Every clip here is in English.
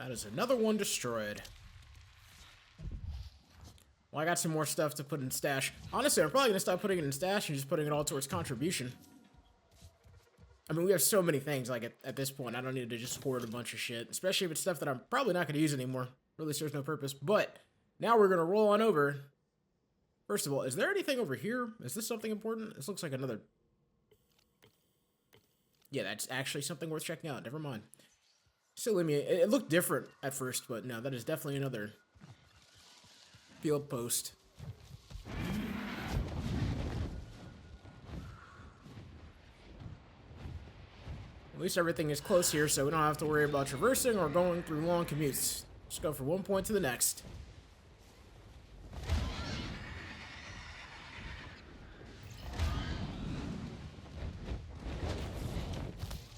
That is another one destroyed. Well, I got some more stuff to put in stash. Honestly, I'm probably going to stop putting it in stash and just putting it all towards contribution. I mean, we have so many things, like, at this point, I don't need to just hoard a bunch of shit. Especially if it's stuff that I'm probably not going to use anymore. Really serves no purpose. But, now we're going to roll on over. First of all, is there anything over here? Is this something important? This looks like another... Yeah, that's actually something worth checking out. Never mind. Silly me. It looked different at first, but no, that is definitely another field post. At least everything is close here, so we don't have to worry about traversing or going through long commutes. Just go from one point to the next.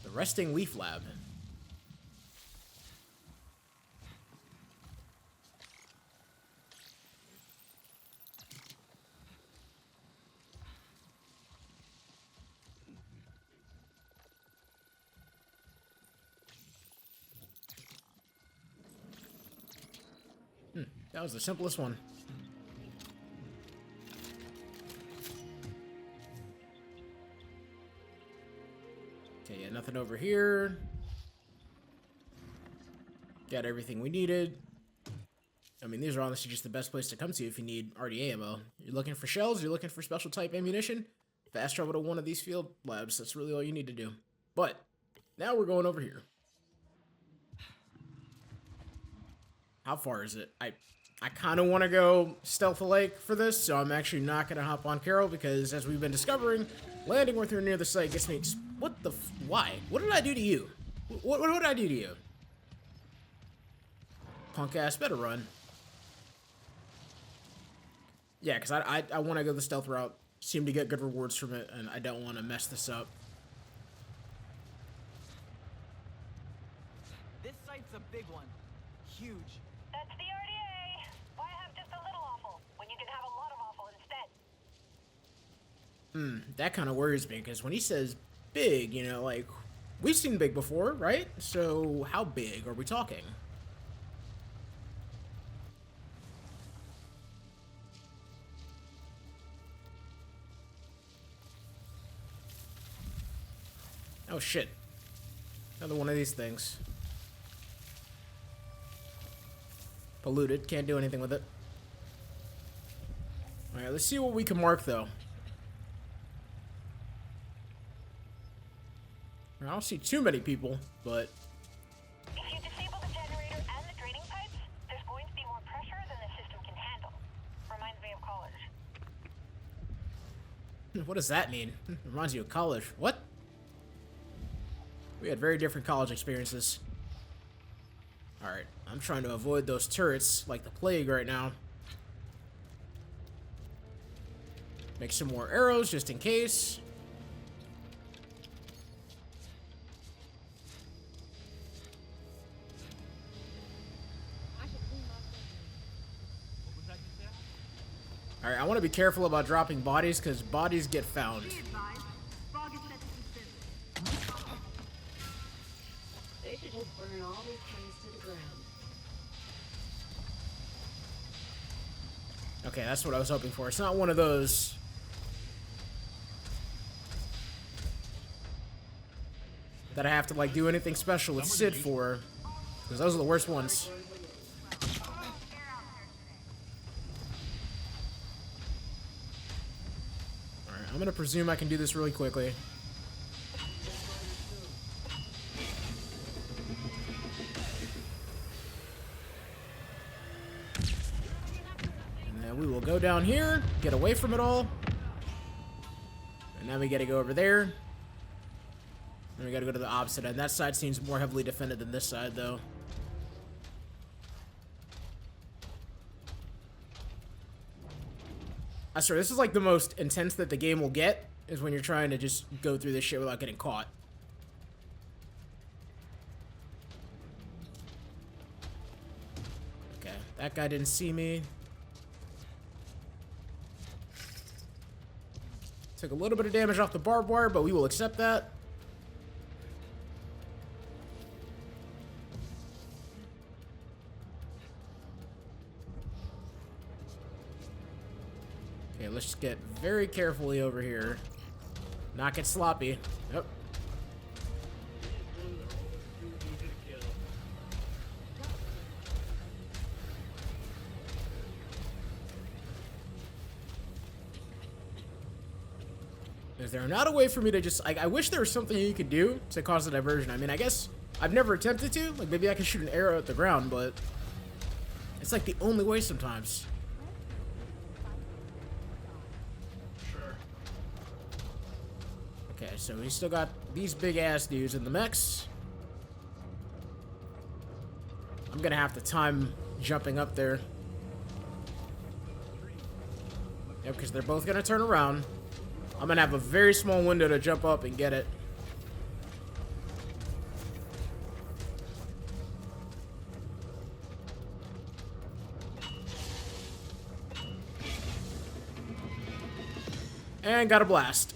The Resting Leaf Lab. That was the simplest one. Okay, yeah, nothing over here. Got everything we needed. I mean, these are honestly just the best place to come to if you need RDA ammo. You're looking for shells, you're looking for special type ammunition, fast travel to one of these field labs. That's really all you need to do. But, now we're going over here. How far is it? I kind of want to go stealth-like for this, so I'm actually not going to hop on Carol, because as we've been discovering, landing with her near the site gets me... What the... Why? What did I do to you? What did I do to you? Punk ass, better run. Yeah, because I want to go the stealth route. Seem to get good rewards from it, and I don't want to mess this up. This site's a big one. Huge. That's the RDA. Why have just a little awful when you can have a lot of awful instead? That kind of worries me, because when he says big, you know, like, we've seen big before, right? So, how big are we talking? Oh shit. Another one of these things. Polluted, can't do anything with it. Alright, let's see what we can mark though. I don't see too many people, but... If you disable the generator and the draining pipes, there's going to be more pressure than the system can handle. Reminds me of college. What does that mean? Reminds you of college. What? We had very different college experiences. Alright, I'm trying to avoid those turrets like the plague right now. Make some more arrows just in case. Alright, I want to be careful about dropping bodies because bodies get found. They should just burn all these planes to the ground. Okay, that's what I was hoping for. It's not one of those. That I have to, like, do anything special with Sid for. Because those are the worst ones. Alright, I'm gonna presume I can do this really quickly. We will go down here, get away from it all. And now we gotta go over there. And we gotta go to the opposite end. That side seems more heavily defended than this side, though. I swear, this is like the most intense that the game will get, is when you're trying to just go through this shit without getting caught. Okay, that guy didn't see me. Took a little bit of damage off the barbed wire, but we will accept that. let's get very carefully over here. Not get sloppy. Yep. Is there not a way for me to just... I wish there was something you could do to cause a diversion. I mean, I guess I've never attempted to. Like, maybe I can shoot an arrow at the ground, but... it's like the only way sometimes. Sure. Okay, so we still got these big-ass dudes in the mechs. I'm gonna have to time jumping up there. Yep, because they're both gonna turn around. I'm gonna have a very small window to jump up and get it. And got a blast.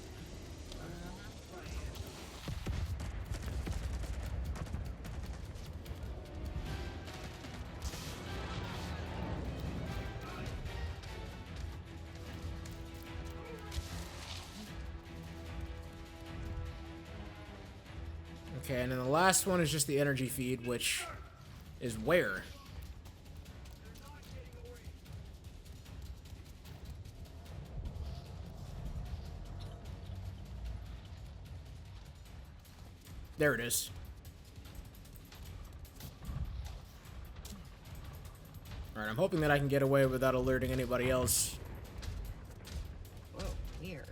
Okay, and then the last one is just the energy feed, which is where? There it is. Alright, I'm hoping that I can get away without alerting anybody else. Whoa, weird.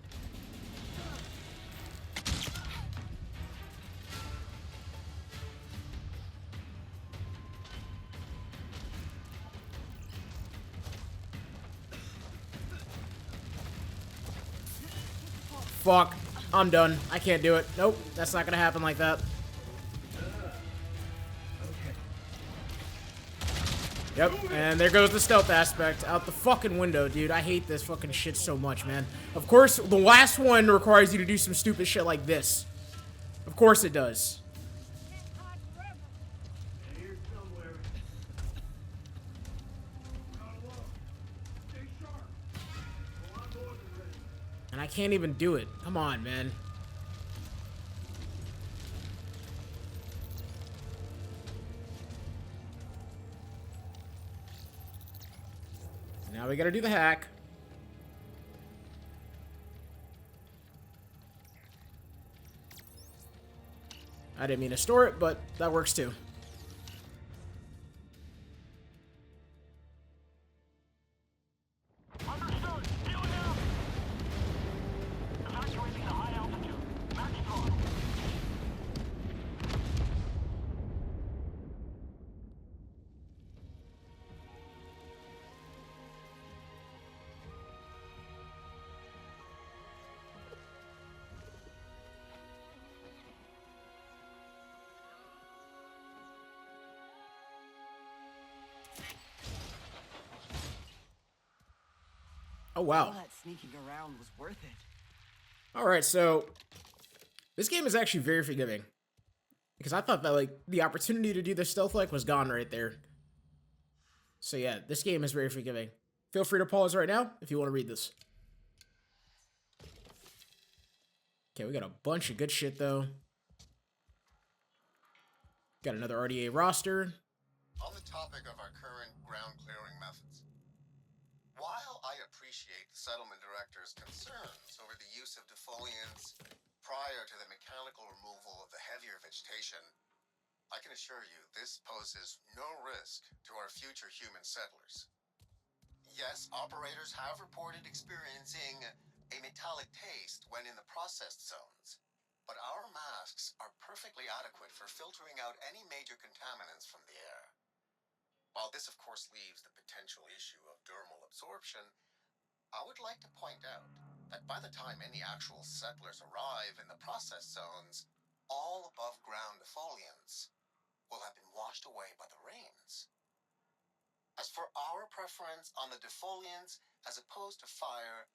Fuck. I'm done. I can't do it. Nope. That's not gonna happen like that. Yep. And there goes the stealth aspect. Out the fucking window, dude. I hate this fucking shit so much, man. Of course, the last one requires you to do some stupid shit like this. Of course it does. And I can't even do it. Come on, man. Now we gotta do the hack. I didn't mean to store it, but that works too. Oh, wow. All that sneaking around was worth it. Alright, so this game is actually very forgiving. Because I thought that, like, the opportunity to do the stealth like was gone right there. So yeah, this game is very forgiving. Feel free to pause right now if you want to read this. Okay, we got a bunch of good shit, though. Got another RDA roster. On the topic of our current ground clearing methods, while I appreciate the settlement director's concerns over the use of defoliants prior to the mechanical removal of the heavier vegetation, I can assure you this poses no risk to our future human settlers. Yes, operators have reported experiencing a metallic taste when in the processed zones, but our masks are perfectly adequate for filtering out any major contaminants from the air. While this of course leaves the potential issue of dermal absorption, I would like to point out that by the time any actual settlers arrive in the process zones, all above ground defoliants will have been washed away by the rains. As for our preference on the defoliants as opposed to fire,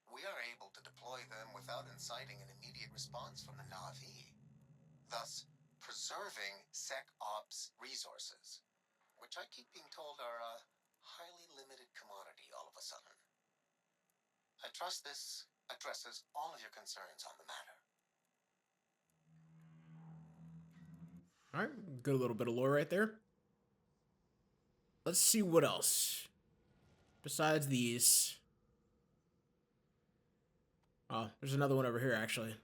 we are able to deploy them without inciting an immediate response from the Na'vi, thus preserving SecOps resources, which I keep being told are a highly limited commodity all of a sudden. I trust this addresses all of your concerns on the matter. Alright, good little bit of lore right there. Let's see what else. Besides these. Oh, there's another one over here, actually.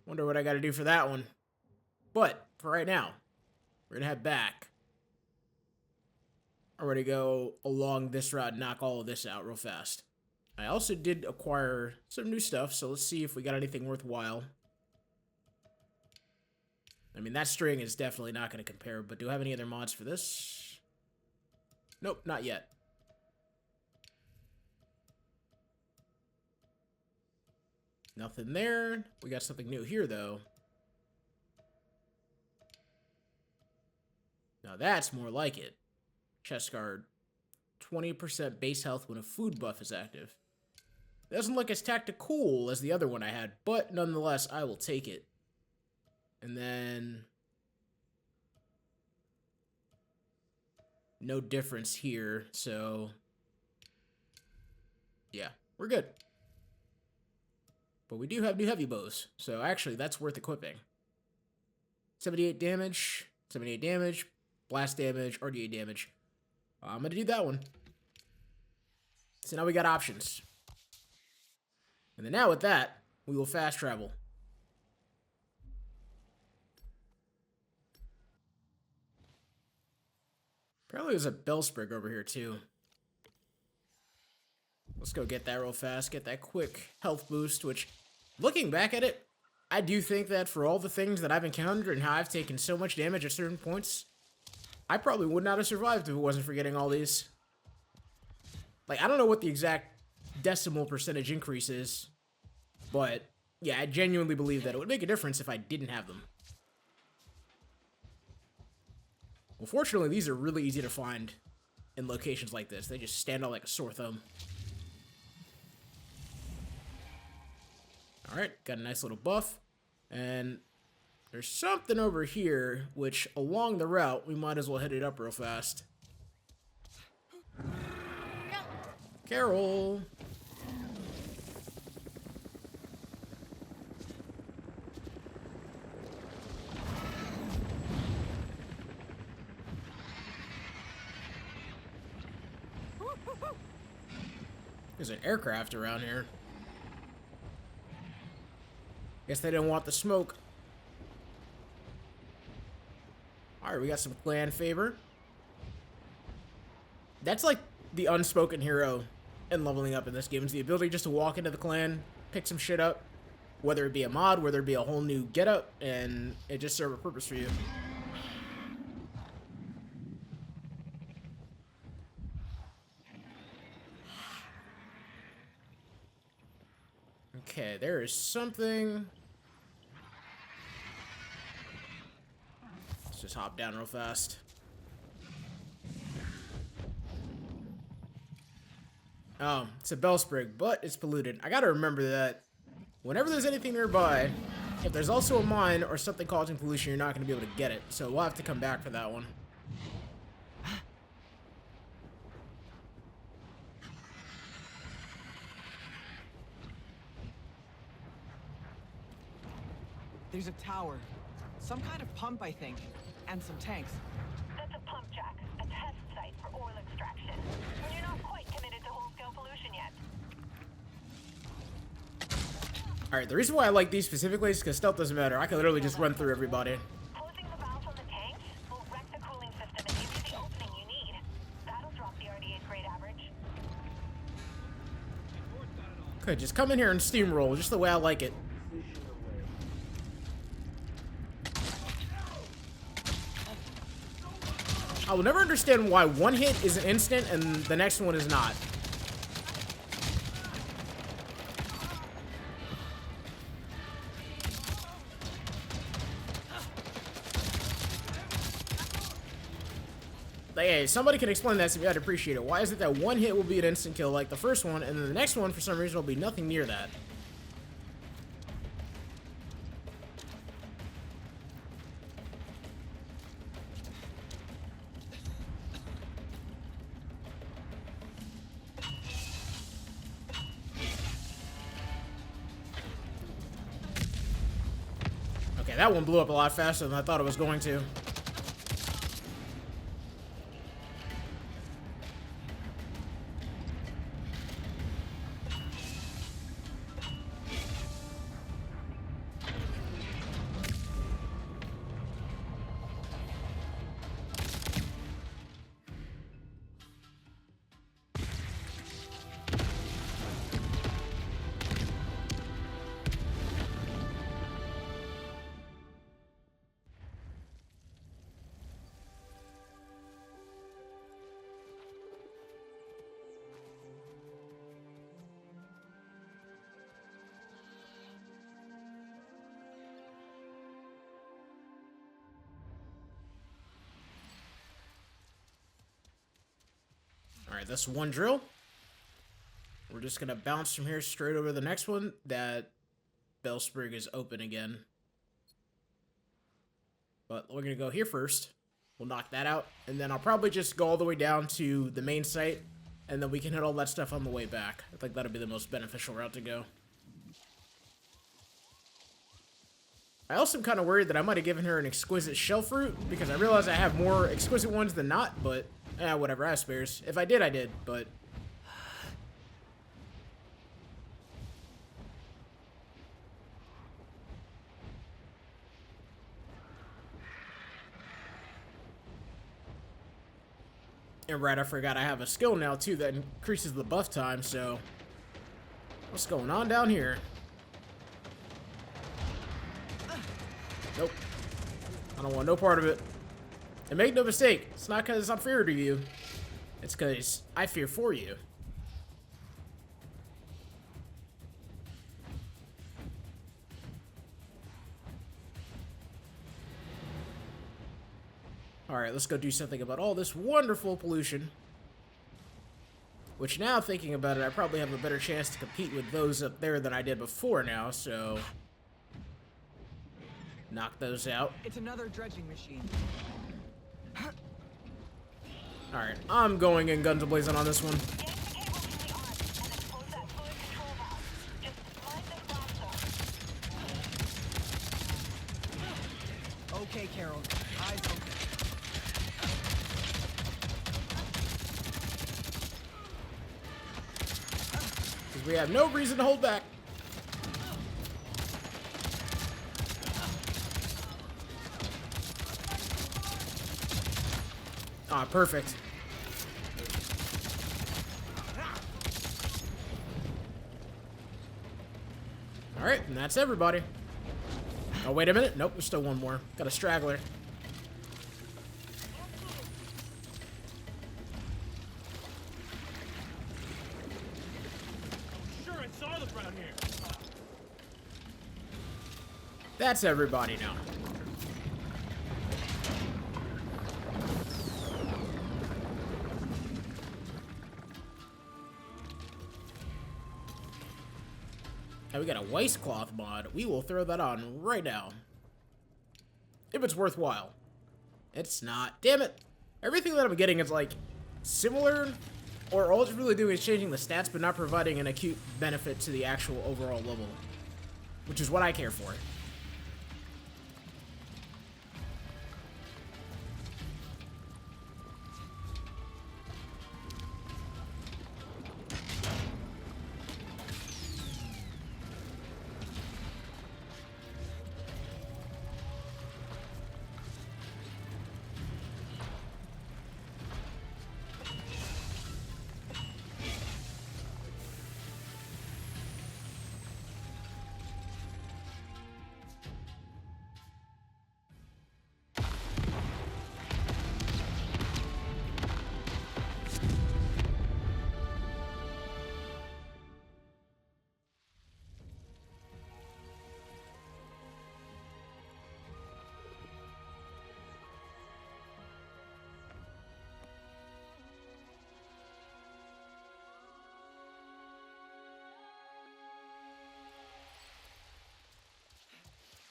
Wonder what I gotta do for that one. But, for right now, we're gonna head back. I'm gonna go along this route and knock all of this out real fast. I also did acquire some new stuff, so let's see if we got anything worthwhile. I mean, that string is definitely not going to compare, but do I have any other mods for this? Nope, not yet. Nothing there. We got something new here, though. Now that's more like it. Chest guard. 20% base health when a food buff is active. It doesn't look as tactical as the other one I had, but nonetheless, I will take it. And then no difference here, so yeah, we're good. But we do have new heavy bows, so actually that's worth equipping. 78 damage, blast damage, RDA damage. I'm gonna do that one. So now we got options. And then now with that, we will fast travel. Apparently there's a bellsprig over here too. Let's go get that real fast, get that quick health boost, which, looking back at it, I do think that for all the things that I've encountered and how I've taken so much damage at certain points, I probably would not have survived if it wasn't for getting all these. Like, I don't know what the exact decimal percentage increase is, but yeah, I genuinely believe that it would make a difference if I didn't have them. Well, fortunately, these are really easy to find in locations like this. They just stand out like a sore thumb. Alright, got a nice little buff. And there's something over here, which along the route, we might as well hit it up real fast. Carol! There's an aircraft around here. Guess they didn't want the smoke. Alright, we got some clan favor. That's like the unspoken hero in leveling up in this game. Is the ability just to walk into the clan, pick some shit up. Whether it be a mod, whether it be a whole new getup, and it just serve a purpose for you. Okay, there is something. Let's just hop down real fast. Oh, it's a bellsprig, but it's polluted. I gotta remember that whenever there's anything nearby, if there's also a mine or something causing pollution, you're not gonna be able to get it. So we'll have to come back for that one. There's a tower. Some kind of pump, I think. And some tanks. That's a pump jack, a test site for oil extraction. You're not quite committed to whole-scale pollution yet. Alright, the reason why I like these specifically is because stealth doesn't matter. I can literally just run through everybody. Closing the valves on the tanks will wreck the cooling system and give you the opening you need. That'll drop the RDA's grade average. Okay, just come in here and steamroll, just the way I like it. I will never understand why one hit is an instant and the next one is not. Like, hey, somebody can explain that to me, I'd appreciate it. Why is it that one hit will be an instant kill like the first one, and then the next one, for some reason, will be nothing near that? that one blew up a lot faster than I thought it was going to. Alright, that's one drill. We're just gonna bounce from here straight over to the next one. That bellsprig is open again. But we're gonna go here first. We'll knock that out. And then I'll probably just go all the way down to the main site. And then we can hit all that stuff on the way back. I think that'll be the most beneficial route to go. I also am kind of worried that I might have given her an exquisite shell fruit. Because I realize I have more exquisite ones than not. But, whatever, I have spares. If I did, I did. But... And right, I forgot I have a skill now, too, that increases the buff time, so... What's going on down here? Nope. I don't want no part of it. And make no mistake, it's not because I'm feared of you. It's because I fear for you. Alright, let's go do something about all this wonderful pollution. Which now, thinking about it, I probably have a better chance to compete with those up there than I did before now, so... Knock those out. It's another dredging machine. Alright, I'm going in guns a-blazing on this one. Okay, Carol. Eyes open. Because we have no reason to hold back. Ah, perfect. Alright, and that's everybody. Oh, wait a minute. Nope, there's still one more. Got a straggler. Sure, I saw them around here. That's everybody now. Now we got a waistcloth mod. We will throw that on right now. If it's worthwhile. It's not. Damn it. Everything that I'm getting is like similar, or all it's really doing is changing the stats but not providing an acute benefit to the actual overall level. Which is what I care for.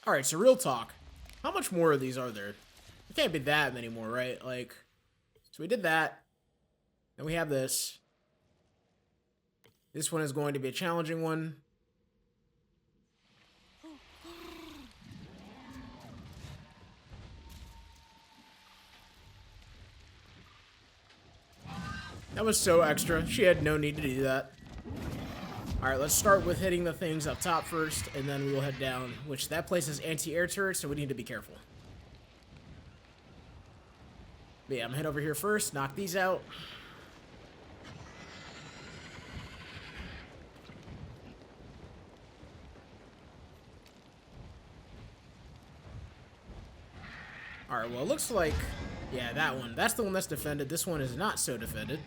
Alright, so real talk. How much more of these are there? There can't be that many more, right? Like, so we did that. Then we have this. This one is going to be a challenging one. That was so extra. She had no need to do that. Alright, let's start with hitting the things up top first, and then we will head down, which that place is anti-air turrets, so we need to be careful. But yeah, I'm gonna head over here first, knock these out. Alright, well, it looks like... Yeah, that one. That's the one that's defended. This one is not so defended.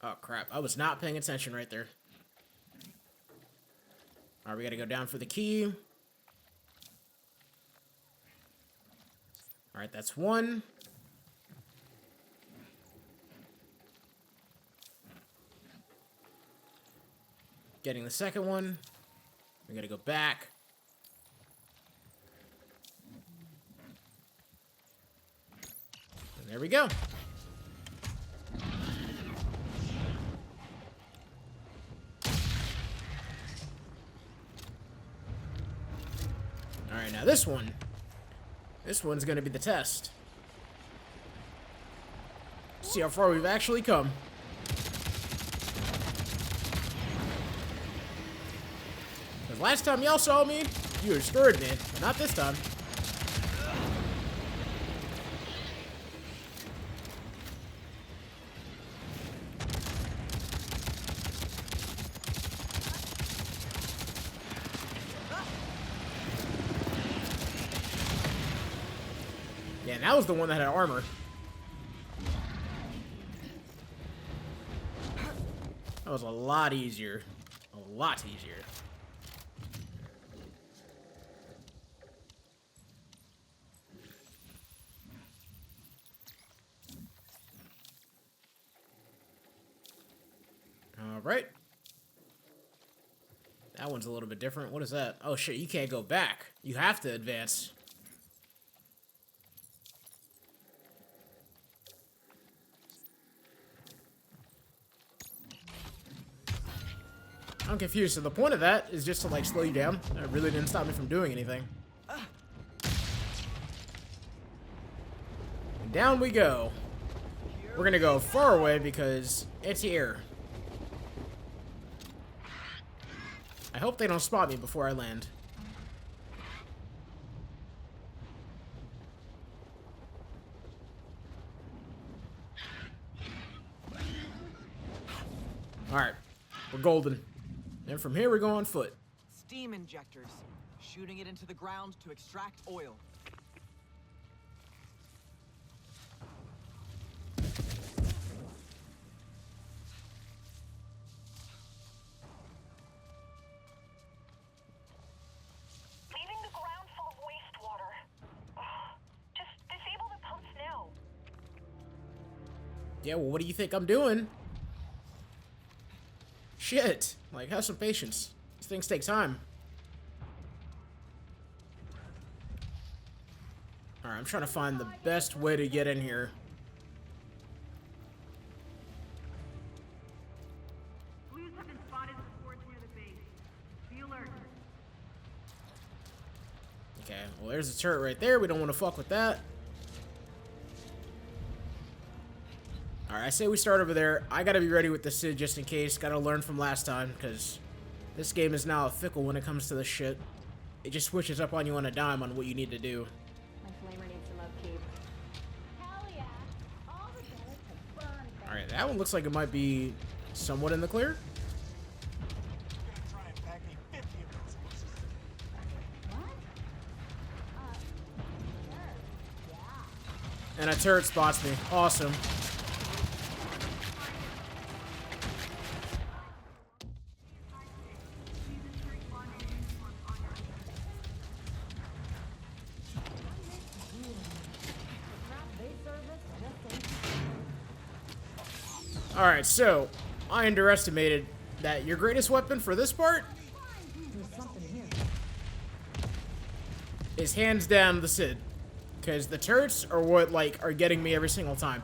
Oh, crap. I was not paying attention right there. Alright, we gotta go down for the key. Alright, that's one. Getting the second one. We gotta go back. And there we go. Alright, now this one. This one's gonna be the test. See how far we've actually come. Because last time y'all saw me, you destroyed me, but not this time. Yeah, that was the one that had armor. That was a lot easier. A lot easier. All right. That one's a little bit different. What is that? Oh shit, you can't go back. You have to advance. I'm confused. So the point of that is just to like slow you down. That really didn't stop me from doing anything. And down we go. We're gonna go far away because anti-air. I hope they don't spot me before I land. Alright. We're golden. And from here we go on foot. Steam injectors. Shooting it into the ground to extract oil. Leaving the ground full of wastewater. Just disable the pumps now. Yeah, well, what do you think I'm doing? Shit. Like, have some patience. These things take time. Alright, I'm trying to find the best way to get in here. Blues have been spotted with forts near the base. Be alert. Okay, well, there's a turret right there. We don't want to fuck with that. Alright, I say we start over there. I gotta be ready with the SID just in case. Gotta learn from last time, because this game is now fickle when it comes to this shit. It just switches up on you on a dime on what you need to do. My flamer needs some upkeep. Hell yeah! All the bullets have burned. Alright, that one looks like it might be somewhat in the clear. Try and pack me 50 of those horses. What? Sure. Yeah. And a turret spots me. Awesome. Alright, so I underestimated that your greatest weapon for this part is hands down the SID. Because the turrets are what, like, are getting me every single time.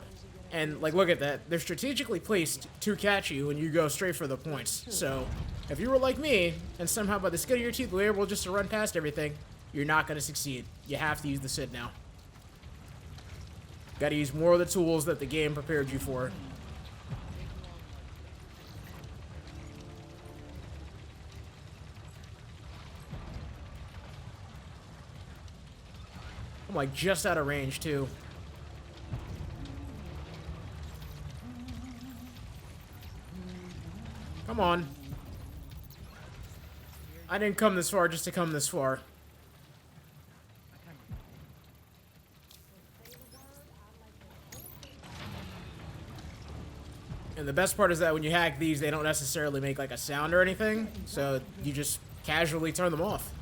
And, like, look at that. They're strategically placed to catch you when you go straight for the points. So, if you were like me, and somehow by the skin of your teeth were able just to run past everything, you're not going to succeed. You have to use the SID now. Got to use more of the tools that the game prepared you for. I'm, like, just out of range, too. Come on. I didn't come this far just to come this far. And the best part is that when you hack these, they don't necessarily make like a sound or anything, so you just casually turn them off.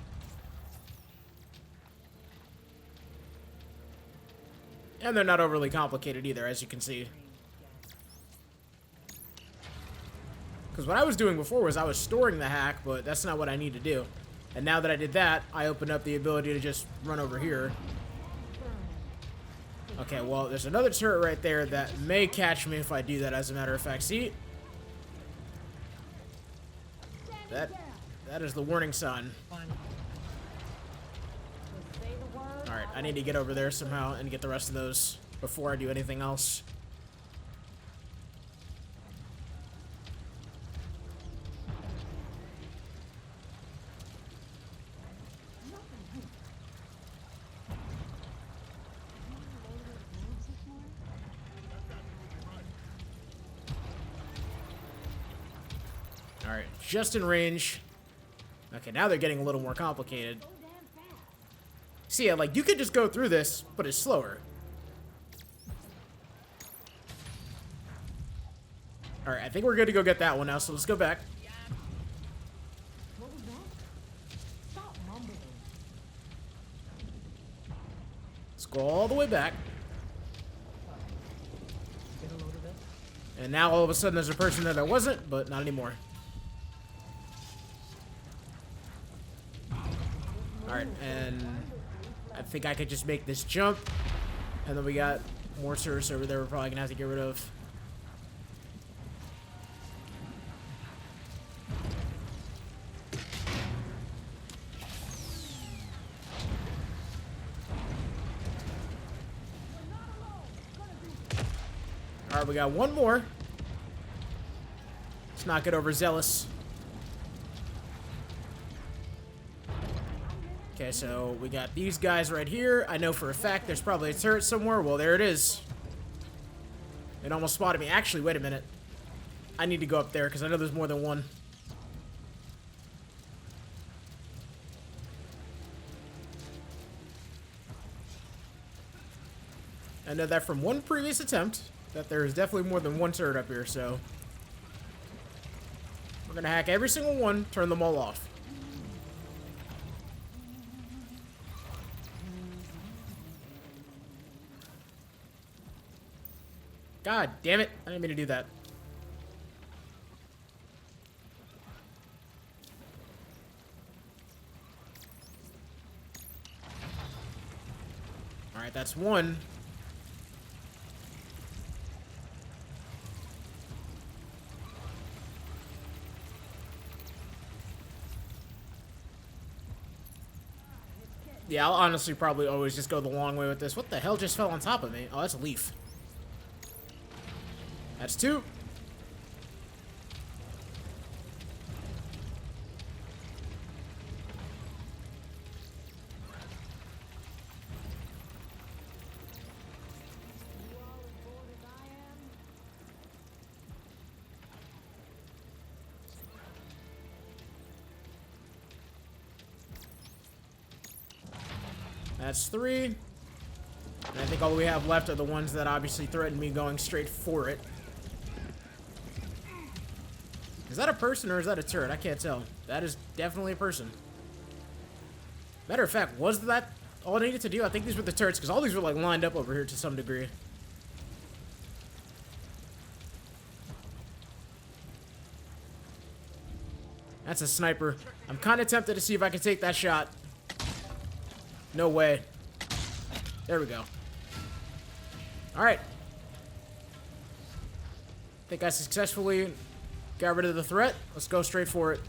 And they're not overly complicated either, as you can see. Because what I was doing before was I was storing the hack, but that's not what I need to do. And now that I did that, I opened up the ability to just run over here. Okay, well, there's another turret right there that may catch me if I do that, as a matter of fact. See? That is the warning sign. Alright, I need to get over there somehow and get the rest of those before I do anything else. Alright, just in range. Okay, now they're getting a little more complicated. See, yeah, like, you could just go through this, but it's slower. Alright, I think we're good to go get that one now, so let's go back. Let's go all the way back. And now all of a sudden there's a person that I wasn't, but not anymore. Alright, and I think I could just make this jump. And then we got more turrets over there we're probably gonna have to get rid of. Alright, we got one more. Let's not get overzealous. Okay, so we got these guys right here. I know for a fact there's probably a turret somewhere. Well, there it is. It almost spotted me. Actually, wait a minute. I need to go up there because I know there's more than one. I know that from one previous attempt that there's definitely more than one turret up here, so we're gonna hack every single one, turn them all off. God damn it, I didn't mean to do that. Alright, that's one. Yeah, I'll honestly probably always just go the long way with this. What the hell just fell on top of me? Oh, that's a leaf. That's two. That's three. And I think all we have left are the ones that obviously threaten me going straight for it. Is that a person or is that a turret? I can't tell. That is definitely a person. Matter of fact, was that all I needed to do? I think these were the turrets, because all these were like lined up over here to some degree. That's a sniper. I'm kind of tempted to see if I can take that shot. No way. There we go. Alright. think I successfully got rid of the threat. Let's go straight for it.